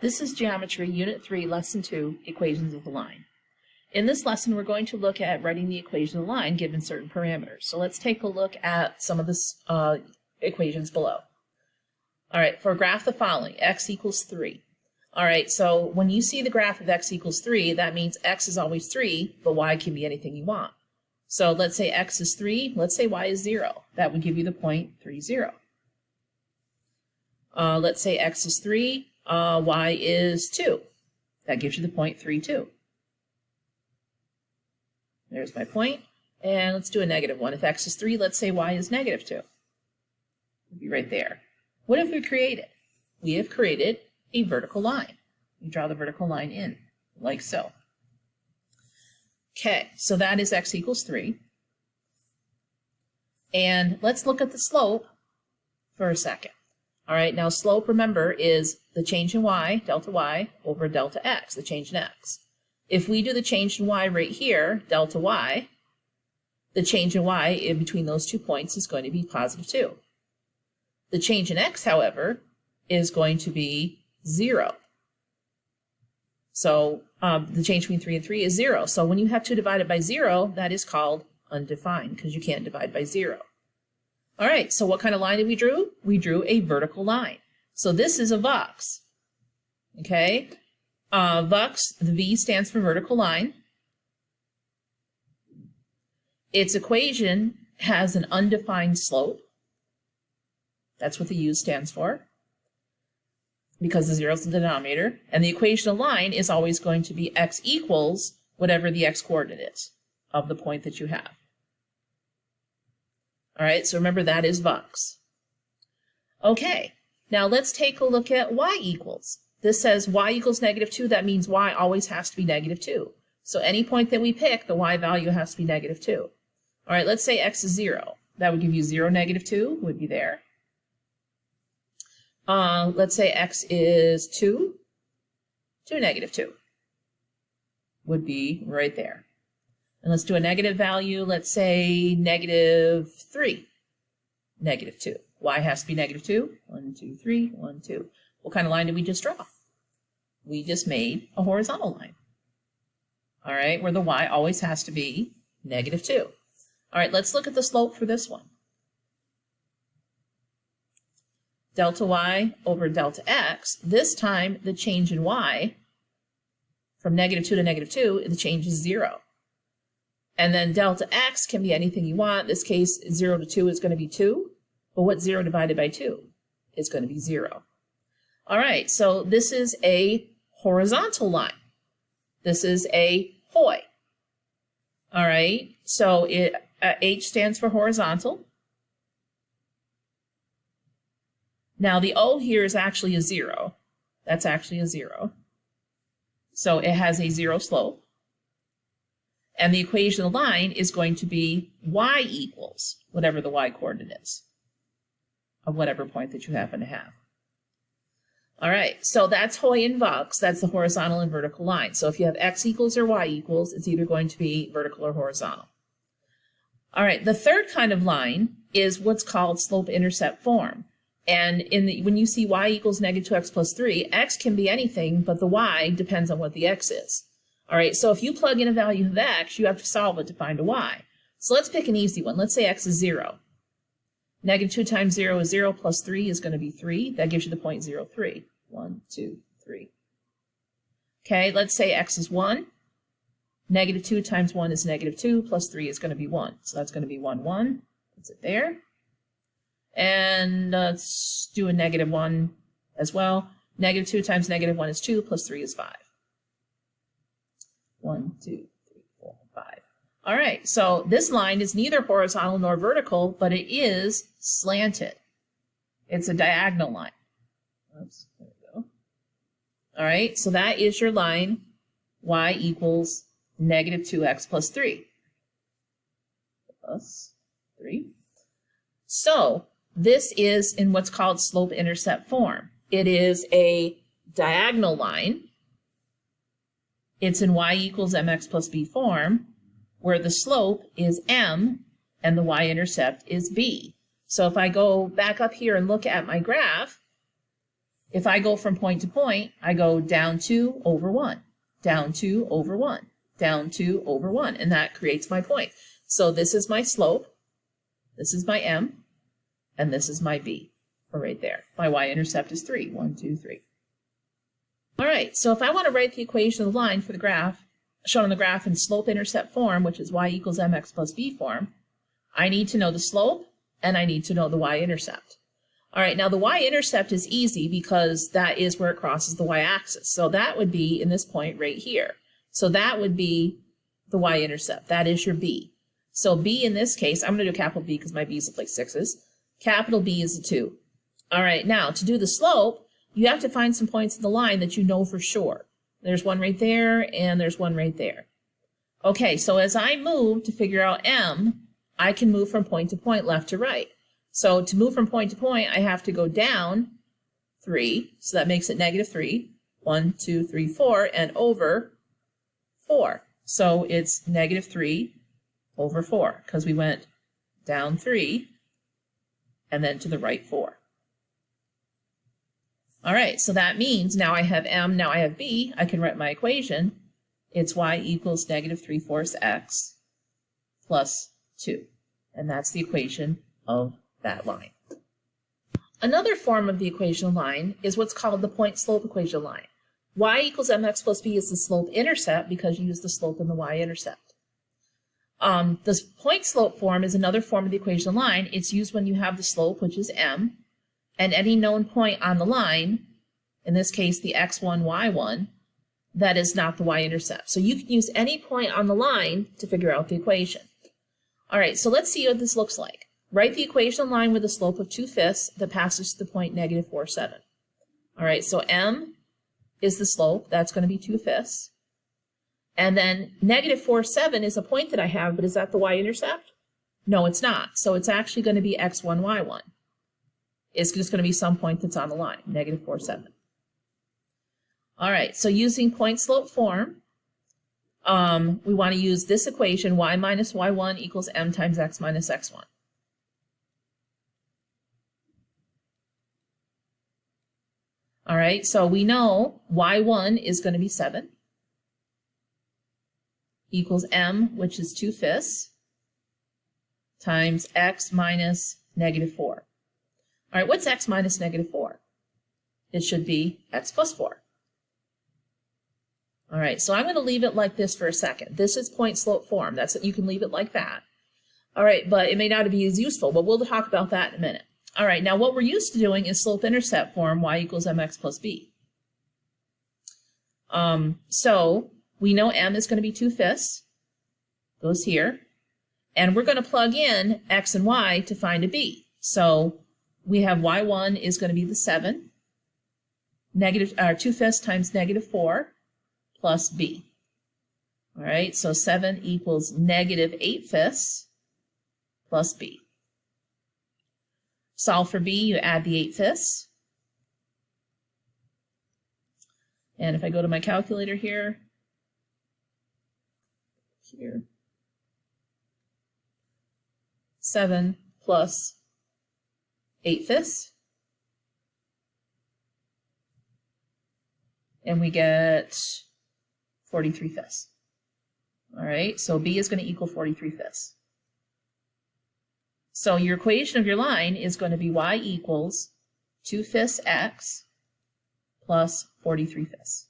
This is Geometry, Unit 3, Lesson 2, Equations of a Line. In this lesson, we're going to look at writing the equation of a line given certain parameters. So let's take a look at some of the equations below. All right, for a graph the following, x equals 3. All right, so when you see the graph of x equals 3, that means x is always 3, but y can be anything you want. So let's say x is 3, let's say y is 0. That would give you the point 3, 0. Let's say x is 3, y is 2. That gives you the point 3, 2. There's my point. And let's do a negative one. If x is 3, let's say y is negative 2. It'll be right there. What have we created? We have created a vertical line. We draw the vertical line in, like so. Okay, so that is x equals 3. And let's look at the slope for a second. All right, now slope, remember, is the change in y, delta y, over delta x, the change in x. If we do the change in y right here, delta y, the change in y in between those 2 points is going to be positive 2. The change in x, however, is going to be 0. So the change between 3 and 3 is 0. So when you have 2 divided by 0, that is called undefined because you can't divide by 0. All right, so what kind of line did we draw? We drew a vertical line. So this is a VUX, okay? VUX, the V stands for vertical line. Its equation has an undefined slope. That's what the U stands for, because the 0 is the denominator. And the equation of line is always going to be x equals whatever the x coordinate is of the point that you have. All right, so remember that is VUX. Okay, now let's take a look at y equals. This says y equals negative 2. That means y always has to be negative 2. So any point that we pick, the y value has to be negative 2. All right, let's say x is 0. That would give you 0, negative 2 would be there. Let's say x is 2. 2, negative 2 would be right there. And let's do a negative value. Let's say negative 3, negative 2. Y has to be negative 2. 1, 2, 3, 1, 2. What kind of line did we just draw? We just made a horizontal line. All right, where the y always has to be negative 2. All right, let's look at the slope for this one. Delta y over delta x. This time, the change in y from negative 2 to negative 2, the change is 0. And then delta x can be anything you want. In this case, 0 to 2 is going to be 2. But what's 0 divided by 2? It's going to be 0. All right, so this is a horizontal line. This is a HOI. All right, so H stands for horizontal. Now the O here is actually a 0. That's actually a 0. So it has a 0 slope. And the equation of the line is going to be y equals whatever the y coordinate is of whatever point that you happen to have. All right, so that's HOI and VUX. That's the horizontal and vertical line. So if you have x equals or y equals, it's either going to be vertical or horizontal. All right, the third kind of line is what's called slope-intercept form. And when you see y equals negative 2x plus 3, x can be anything, but the y depends on what the x is. All right, so if you plug in a value of x, you have to solve it to find a y. So let's pick an easy one. Let's say x is 0. Negative 2 times 0 is 0 plus 3 is going to be 3. That gives you the point 0, 3. 1, 2, 3. Okay, let's say x is 1. Negative 2 times 1 is negative 2 plus 3 is going to be 1. So that's going to be 1, 1. Puts it there. And let's do a negative 1 as well. Negative 2 times negative 1 is 2 plus 3 is 5. 1, 2, 3, 4, 5. All right, so this line is neither horizontal nor vertical, but it is slanted. It's a diagonal line. Oops, there we go. All right, so that is your line, y equals negative 2x plus 3. Plus 3. So this is in what's called slope-intercept form. It is a diagonal line. It's in y equals mx plus b form, where the slope is m and the y-intercept is b. So if I go back up here and look at my graph, If I go from point to point, I go down 2 over 1, down 2 over 1, down 2 over 1, and that creates my point. So this is my slope, this is my m, and this is my b, or right there. My y-intercept is 3, 1, 2, 3. All right, so if I want to write the equation of the line for the graph, shown on the graph in slope-intercept form, which is y equals mx plus b form, I need to know the slope, and I need to know the y-intercept. All right, now the y-intercept is easy because that is where it crosses the y-axis. So that would be in this point right here. So that would be the y-intercept. That is your b. So b in this case, I'm going to do capital B because my b's look like 6s. Capital B is a 2. All right, now to do the slope, you have to find some points in the line that you know for sure. There's one right there, and there's one right there. Okay, so as I move to figure out m, I can move from point to point, left to right. So to move from point to point, I have to go down 3, so that makes it -3, 1, 2, 3, 4, and over 4. So it's -3 over 4, because we went down 3, and then to the right 4. All right, so that means now I have m, now I have b, I can write my equation. It's y equals -3/4 x plus 2. And that's the equation of that line. Another form of the equation line is what's called the point-slope equation line. Y equals mx plus b is the slope-intercept because you use the slope in the y-intercept. The point-slope form is another form of the equation line. It's used when you have the slope, which is m, and any known point on the line, in this case the x1, y1, that is not the y-intercept. So you can use any point on the line to figure out the equation. All right, so let's see what this looks like. Write the equation line with a slope of 2/5 that passes to the point -4, 7. All right, so m is the slope. That's going to be 2/5. And then -4, 7 is a point that I have, but is that the y-intercept? No, it's not. So it's actually going to be x1, y1. It's just going to be some point that's on the line, -4, 7. All right, so using point-slope form, we want to use this equation, y minus y1 equals m times x minus x1. All right, so we know y1 is going to be 7 equals m, which is 2/5, times x minus -4. All right, what's x minus -4? It should be x plus 4. All right, so I'm going to leave it like this for a second. This is point-slope form. That's it. You can leave it like that. All right, but it may not be as useful, but we'll talk about that in a minute. All right, now what we're used to doing is slope-intercept form, y equals mx plus b. So we know m is going to be 2/5, goes here, and we're going to plug in x and y to find a b. So we have y1 is going to be the 7, 2/5 times -4 plus b. All right, so 7 equals -8/5 plus b. Solve for b, you add the 8/5. And if I go to my calculator here, 7 plus 8/5. And we get 43/5. All right, so b is going to equal 43/5. So your equation of your line is going to be y equals 2/5 x plus 43/5.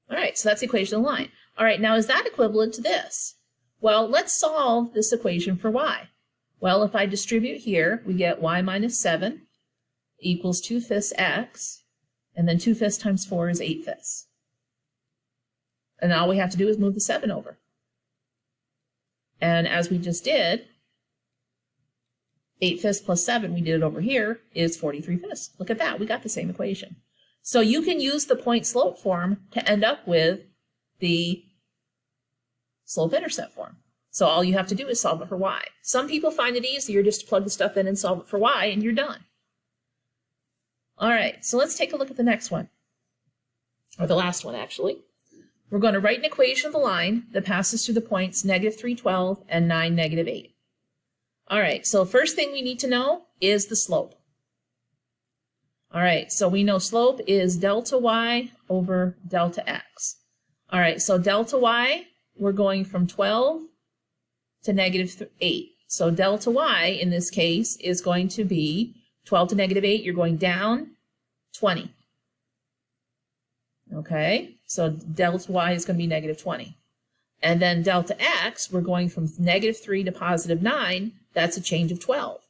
All right, so that's the equation of the line. All right, now is that equivalent to this? Well, let's solve this equation for y. Well, if I distribute here, we get y minus 7 equals 2/5 x, and then 2/5 times 4 is 8/5. And all we have to do is move the 7 over. And as we just did, 8/5 plus 7, we did it over here, is 43/5. Look at that, we got the same equation. So you can use the point-slope form to end up with the slope-intercept form. So all you have to do is solve it for y. Some people find it easier just to plug the stuff in and solve it for y, and you're done. All right, so let's take a look at the next one, or the last one, actually. We're going to write an equation of the line that passes through the points -3, 12, and 9, -8. All right, so first thing we need to know is the slope. All right, so we know slope is delta y over delta x. All right, so delta y, we're going from 12 to negative 8. So delta y in this case is going to be 12 to negative 8. You're going down 20. Okay, so delta y is going to be negative 20. And then delta x, we're going from negative 3 to positive 9. That's a change of 12.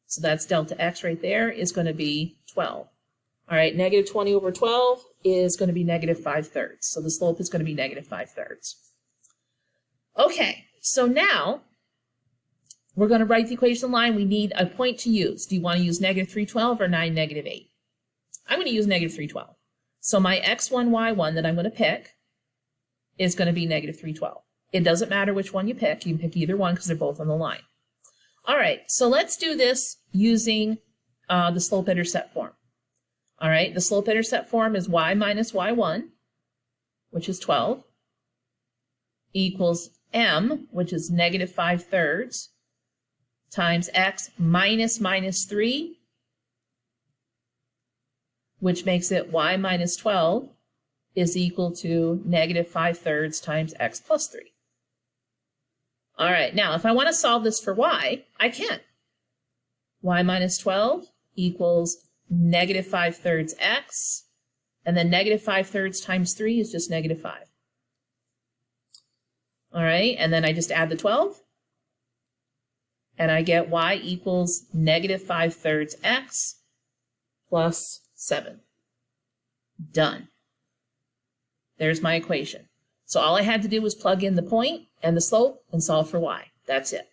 So that's delta x right there is going to be 12. All right, negative 20 over 12 is going to be negative 5/3. So the slope is going to be negative 5/3. Okay, so now we're going to write the equation line. We need a point to use. Do you want to use negative 312 or 9, negative 8? I'm going to use negative 312. So my x1, y1 that I'm going to pick is going to be negative 312. It doesn't matter which one you pick. You can pick either one because they're both on the line. All right, so let's do this using the slope-intercept form. All right, the slope-intercept form is y minus y1, which is 12, equals m, which is negative 5/3, times x minus minus 3, which makes it y minus 12 is equal to negative 5/3 times x plus 3. All right, now if I want to solve this for y, I can. Y minus 12 equals negative 5/3 x, and then negative 5/3 times 3 is just negative 5. All right, and then I just add the 12, and I get y equals negative 5/3 x plus 7. Done. There's my equation. So all I had to do was plug in the point and the slope and solve for y. That's it.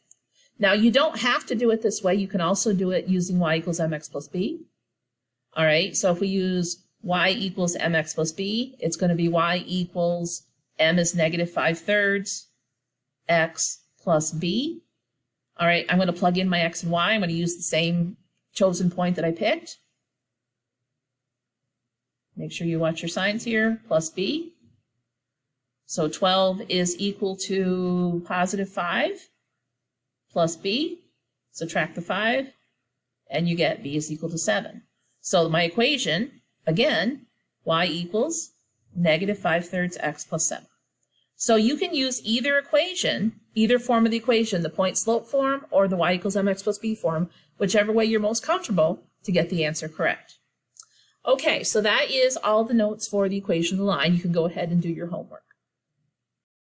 Now you don't have to do it this way. You can also do it using y equals mx plus b. All right, so if we use y equals mx plus b, it's going to be y equals m is negative 5/3 x plus b. All right, I'm going to plug in my x and y. I'm going to use the same chosen point that I picked. Make sure you watch your signs here, plus b. So 12 is equal to positive 5 plus b. Subtract the 5, and you get b is equal to 7. So my equation, again, y equals negative 5/3 x plus 7. So you can use either equation, either form of the equation, the point slope form or the y equals mx plus b form, whichever way you're most comfortable to get the answer correct. Okay, so that is all the notes for the equation of the line. You can go ahead and do your homework.